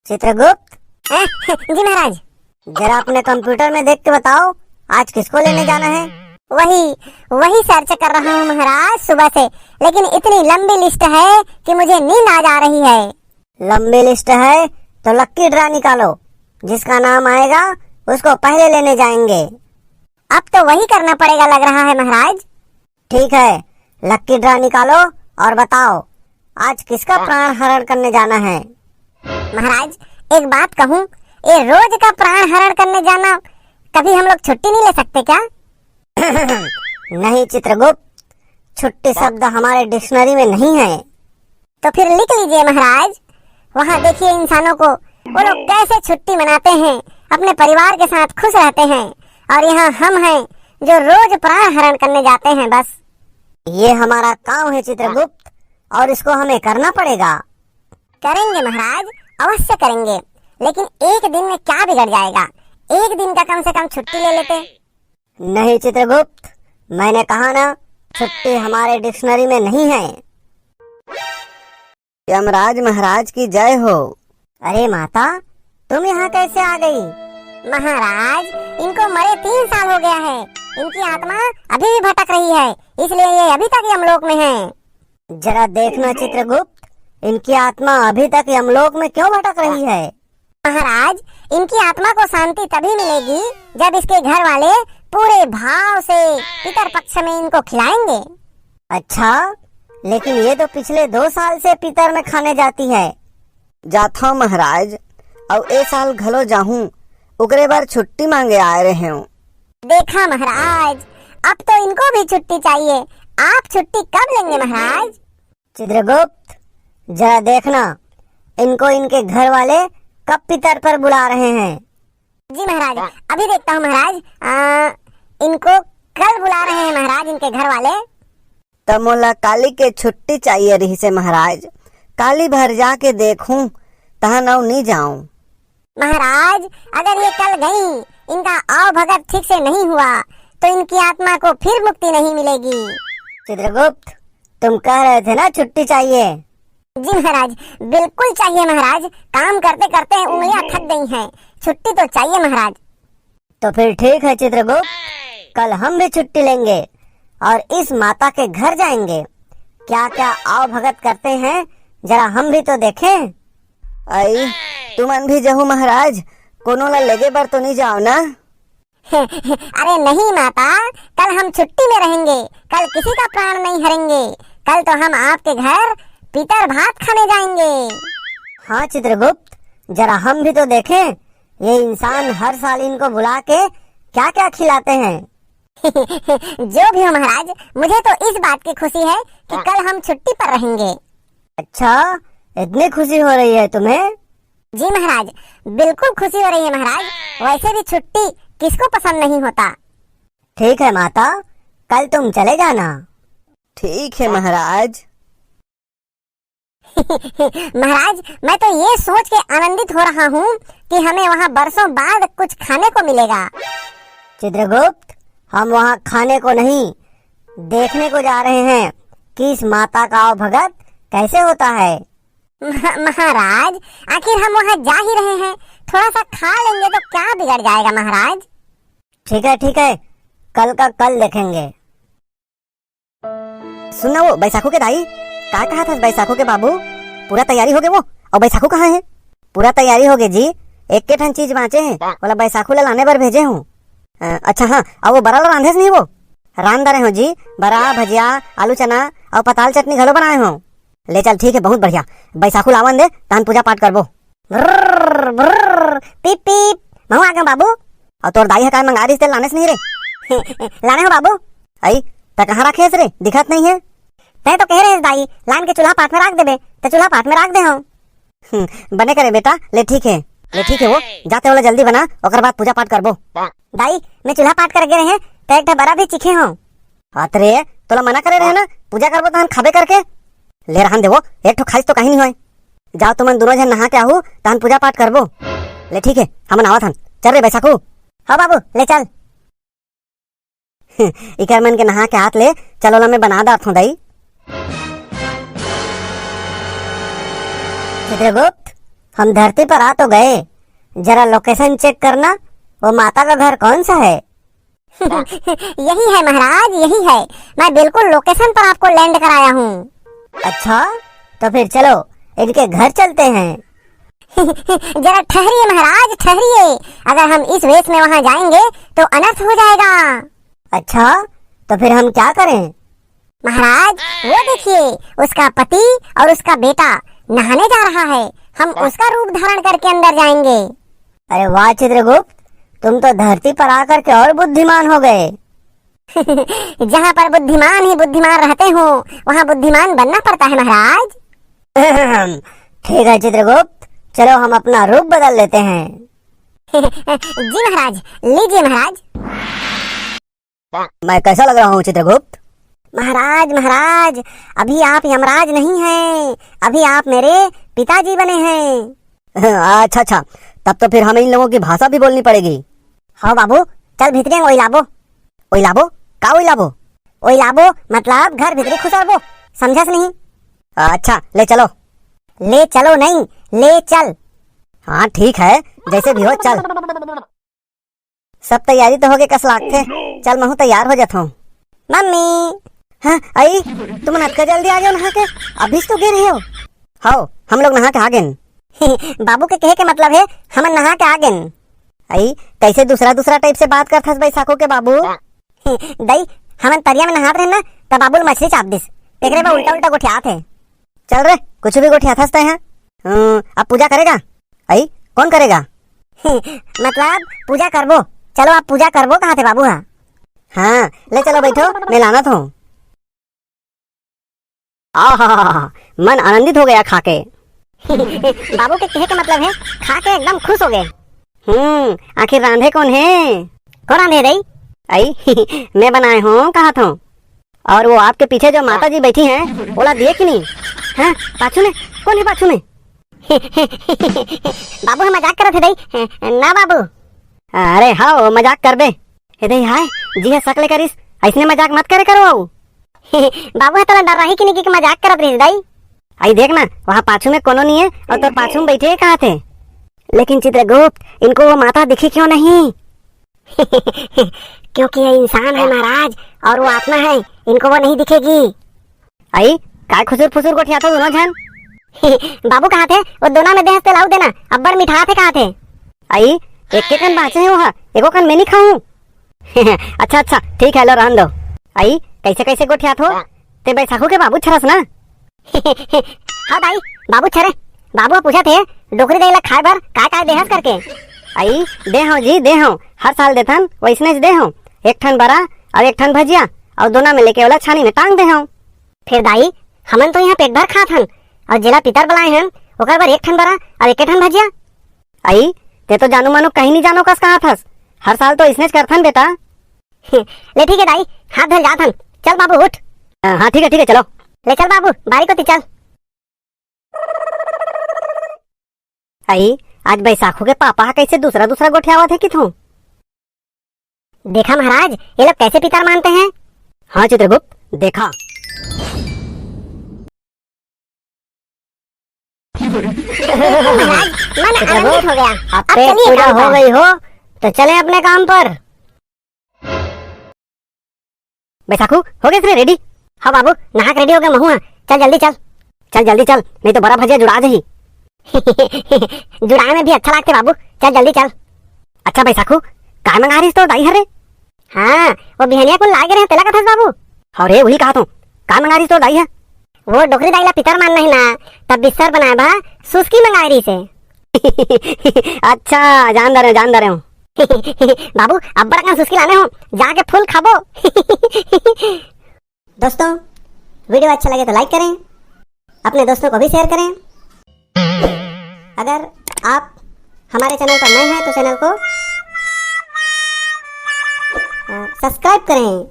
चित्रगुप्त। जी महाराज। जरा अपने कंप्यूटर में देख के बताओ आज किसको लेने जाना है। वही सर्च कर रहा हूँ महाराज सुबह से, लेकिन इतनी लंबी लिस्ट है कि मुझे नींद आ जा रही है। लंबी लिस्ट है तो लक्की ड्रा निकालो, जिसका नाम आएगा उसको पहले लेने जाएंगे। अब तो वही करना पड़ेगा लग रहा है महाराज। ठीक है, लक्की ड्रा निकालो और बताओ आज किसका प्राण हरण करने जाना है। महाराज एक बात कहूँ, ये रोज का प्राण हरण करने जाना, कभी हम लोग छुट्टी नहीं ले सकते क्या? नहीं चित्रगुप्त, छुट्टी शब्द हमारे डिक्शनरी में नहीं है। तो फिर लिख लीजिए महाराज। वहाँ देखिए इंसानों को, वो लोग कैसे छुट्टी मनाते हैं, अपने परिवार के साथ खुश रहते हैं, और यहाँ हम हैं जो रोज प्राण हरण करने जाते हैं। बस ये हमारा काम है चित्रगुप्त, और इसको हमें करना पड़ेगा। करेंगे महाराज, अवश्य करेंगे, लेकिन एक दिन में क्या बिगड़ जाएगा? एक दिन का कम से कम छुट्टी ले लेते। नहीं चित्रगुप्त, मैंने कहा ना, छुट्टी हमारे डिक्शनरी में नहीं है। यमराज महाराज की जय हो। अरे माता, तुम यहाँ कैसे आ गई? महाराज इनको मरे 3 साल हो गया है, इनकी आत्मा अभी भी भटक रही है, इसलिए ये अभी तक यमलोक में है। जरा देखना चित्रगुप्त, इनकी आत्मा अभी तक यमलोक में क्यों भटक रही है? महाराज इनकी आत्मा को शांति तभी मिलेगी जब इसके घर वाले पूरे भाव से पितर पक्ष में इनको खिलाएंगे। अच्छा, लेकिन ये तो पिछले 2 साल से पितर में खाने जाती है। जाता हूँ महाराज, और ए साल घलो जाहूँ, उगरे बार छुट्टी मांगे आ रहे हूँ। देखा महाराज, अब तो इनको भी छुट्टी चाहिए। आप छुट्टी कब लेंगे महाराज? चित्रगुप्त जरा देखना, इनको इनके घर वाले कब पितर पर बुला रहे हैं। जी महाराज, अभी देखता हूँ महाराज। इनको कल बुला रहे हैं महाराज इनके घर वाले। तमोला काली के छुट्टी चाहिए रही से महाराज, काली भर जाके देखूं तहाँ नौ नहीं जाऊं। महाराज अगर ये कल गई, इनका आव भगत ठीक से नहीं हुआ, तो इनकी आत्मा को फिर मुक्ति नहीं मिलेगी। चित्रगुप्त तुम कह रहे थे ना छुट्टी चाहिए। जी महाराज बिल्कुल चाहिए महाराज, काम करते करते उंगलियां थक गई हैं, छुट्टी तो चाहिए महाराज। तो फिर ठीक है चित्रगुप्त, कल हम भी छुट्टी लेंगे और इस माता के घर जाएंगे। क्या क्या आव भगत करते हैं जरा हम भी तो देखें। आई तुमन भी जहू महाराज, कोनो ला लेगे बर तो नहीं जाओ ना। अरे नहीं माता, कल हम छुट्टी में रहेंगे, कल किसी का प्राण नहीं हरेंगे, कल तो हम आपके घर पितर भात खाने जाएंगे। हाँ चित्रगुप्त, जरा हम भी तो देखें, ये इंसान हर साल इनको बुला के क्या क्या खिलाते हैं। जो भी हो महाराज, मुझे तो इस बात की खुशी है कि कल हम छुट्टी पर रहेंगे। अच्छा, इतनी खुशी हो रही है तुम्हें? जी महाराज बिल्कुल खुशी हो रही है महाराज, वैसे भी छुट्टी किसको पसंद नहीं होता। ठीक है माता, कल तुम चले जाना। ठीक है महाराज। महाराज मैं तो ये सोच के आनंदित हो रहा हूँ कि हमें वहाँ बरसों बाद कुछ खाने को मिलेगा। चित्रगुप्त हम वहाँ खाने को नहीं, देखने को जा रहे हैं कि इस माता का भगत कैसे होता है। महाराज आखिर हम वहाँ जा ही रहे हैं, थोड़ा सा खा लेंगे तो क्या बिगड़ जाएगा महाराज। ठीक है, कल का कल देखेंगे। सुनना वो बैसाखू के दाई क्या कहा था? बैसाखू के बाबू पूरा तैयारी हो गए वो, और बैसाखू कहाँ है? पूरा तैयारी हो गई जी, एक के ठन चीज बाँचे हैं, बोला बैसाखू ले लाने बर भेजे हूँ। अच्छा हाँ, और वो बड़ा रांधे नहीं, वो रांध रहे हो जी, बड़ा भजिया आलू चना और पताल चटनी घलो बनाए हो। ले चल ठीक है, बहुत बढ़िया, बैसाखू लावन दे तान पूजा पाठ करबो। पीप पीप महू आ गए बाबू। और तोर दाई है का मंगा रही लाने से नहीं रे? लाने हो बाबू। आई त कहाँ रखे रे, दिखत नहीं है। तै तो कह रहे दाई लान के चूल्हा पाठ में रख देबे, तो चूल्हा पाठ में रख दे हम। बने करे बेटा, ले ठीक है वो जाते वाला जल्दी बना, और बाद पूजा पाठ करबो। दाई मैं चूल्हा पाठ करके रहे तो एक बड़ा भी चिखे हो। अतरे तोला मना करे रहे ना, पूजा करबो तो हम खाबे करके ले रहन देवो, एक ठो खाइस तो कहीं नहीं होय। जाओ तुमन दोनों जन नहा के आहू तहन पूजा पाठ करबो। ले ठीक है, हम आवत हन, चल रे बैसाखू। हाँ बाबू ले चल। इकर मन के नहा के हाथ ले चलो, मैं बना दात हूँ दाई। चित्रगुप्त हम धरती पर आ तो गए, जरा लोकेशन चेक करना, वो माता का घर कौन सा है? यही है महाराज, यही है। मैं बिल्कुल लोकेशन पर आपको लैंड कराया हूँ। अच्छा, तो फिर चलो इनके घर चलते हैं। जरा ठहरिए महाराज, ठहरिए। अगर हम इस वेश में वहाँ जाएंगे तो अनर्थ हो जाएगा। अच्छा, तो फिर हम क्या करें? महाराज वो देखिए, उसका पति और उसका बेटा नहाने जा रहा है। हम उसका रूप धारण करके अंदर जाएंगे। अरे वाह चित्रगुप्त, तुम तो धरती पर आकर के और बुद्धिमान हो गए। जहाँ पर बुद्धिमान ही बुद्धिमान रहते हो, वहाँ बुद्धिमान बनना पड़ता है महाराज। ठीक है चित्रगुप्त, चलो हम अपना रूप बदल लेते हैं। जी महाराज, लीजिए महाराज। मैं कैसा लग रहा हूँ चित्रगुप्त? महाराज महाराज, अभी आप यमराज नहीं हैं, अभी आप मेरे पिताजी बने हैं। अच्छा अच्छा, तब तो फिर हमें इन लोगों की भाषा भी बोलनी पड़ेगी। हाँ बाबू, चल भीतरे ओई लाबो। ओई लाबो? का ओई लाबो? ओई लाबो मतलब घर भीतरे खुसरबो, समझस नहीं? अच्छा, ले चलो। ले चलो नहीं, ले चल। हाँ ठीक है, जैसे भी हो चल। सब तैयारी तो हो गए कस लाख थे, चल महू तैयार हो जाता हूँ। मम्मी। हाँ आई, तुम नटका जल्दी आ जाओ नहा के, अभी तो गिर रहे हो। हाँ, हम लोग नहा के आ गए। बाबू के कहे के मतलब है हम नहा के आ गए। आई, कैसे दूसरा दूसरा टाइप से बात करथस बैसाखो के बाबू? दई हम तरिया में नहात रहे ना, तब बाबू मछली चाप दिस, तेरे बा उल्टा उल्टा गोठियात है। चल रे, कुछ भी गोठियाथस तय है। अब पूजा करेगा? आई, कौन करेगा? मतलब पूजा करबो। चलो आप पूजा करबो, कहाँ थे बाबू? हाँ ले चलो, बैठो, मैं लाना था। आहा, मन आनंदित हो गया खाके। बाबू के कहे के मतलब है खा के एकदम खुश हो गए। आखिर रांधे कौन है? कौन रांधे रही? आई, मैं बनाए हूँ, कहा था। और वो आपके पीछे जो माता जी बैठी हैं, बोला दिए कि नहीं? हाँ, पाछू में कौन है? पाछू में बाबू हम मजाक करते थे ना बाबू। अरे हाँ, मजाक कर बे। हाय जी है, सकले करिस, ऐसने मजाक मत करे करो। बाबू है तो डर रही कि नहीं कि मजाक करत रही दाई। आई देख ना, वहाँ पाछू में कोनो नहीं है और तो पाछू में बैठे कहाँ थे? लेकिन चित्रगुप्त, इनको वो माता दिखी क्यों नहीं? क्योंकि ये इंसान है महाराज, और वो आत्मा है, इनको वो नहीं दिखेगी। आई, काय खुसुर फुसुर गोठिया था दोनों जन? बाबू कहाँ थे? वो दोनों में देहस लाऊ देना, अब्बर मिठा थे कहाँ थे? आई, एक के कन बाचे है वहाँ, एको कन मैं नहीं खाऊं। अच्छा अच्छा ठीक है, लो रहन दो। आई, कैसे कैसे गोठिया थो ते बैसाखू के बाबू छरस ना? हाँ दाई, बाबू छरे। बाबू पूछा थे डोकरी देला खाए बर काय देहस करके। आई, दे हूँ जी, दे हूँ, हर साल देथन वैसने दे हूँ। एक ठन बड़ा और एक ठन भजिया, और दोनों में लेके वाला छानी में टांग दे हूँ। फिर दाई, हमन तो यहाँ पेट भर खात हन, और जिला पितर बुलाए हैं ओकर बर एक ठन बड़ा और एक ठन भजिया। आई, ते तो जानू मानो कहीं नहीं जानो कस कहा थस, हर साल तो इसने करथन बेटा। ले ठीक है दाई, हाथ धर जात हन, चल बाबू उठ। हाँ ठीक है, चलो ले चल बाबू, बारी को चल। आई, आज बैसाखू के पापा कैसे दूसरा दूसरा गोठियावा थे किथों? देखा महाराज, ये लोग कैसे पितर मानते हैं। हाँ चित्रगुप्त, देखा। महाराज मन आनंदित हो गया। अब पेट चलिए पूजा काम हो पर। गई हो तो चले अपने काम पर। बैसाखू हो गए थे रेडी? हाँ बाबू, नहा रेडी हो गया महू, चल जल्दी चल। चल जल्दी चल, नहीं तो बड़ा भजिया जुड़ा दही। जुड़ाए में भी अच्छा लगते बाबू, चल जल्दी चल। अच्छा बैसाखू, काय मंगा रही तो दाई हरे? हाँ, वो बिहनिया को लागे रहे तेला कथस बाबू। अरे वही कहा तो, काय मंगा रही तो दाई है? वो डोकरी दाई ला पितर मान नहीं ना, तब बिस्तर बनाए बा सुस्की मंगाई रही से। अच्छा, जान दे रहे हूँ। बाबू अब्बर का सुस्की लाने हो, जाके फुल खाबो। दोस्तों, वीडियो अच्छा लगे तो लाइक करें, अपने दोस्तों को भी शेयर करें। अगर आप हमारे चैनल पर नए हैं तो चैनल को सब्सक्राइब करें।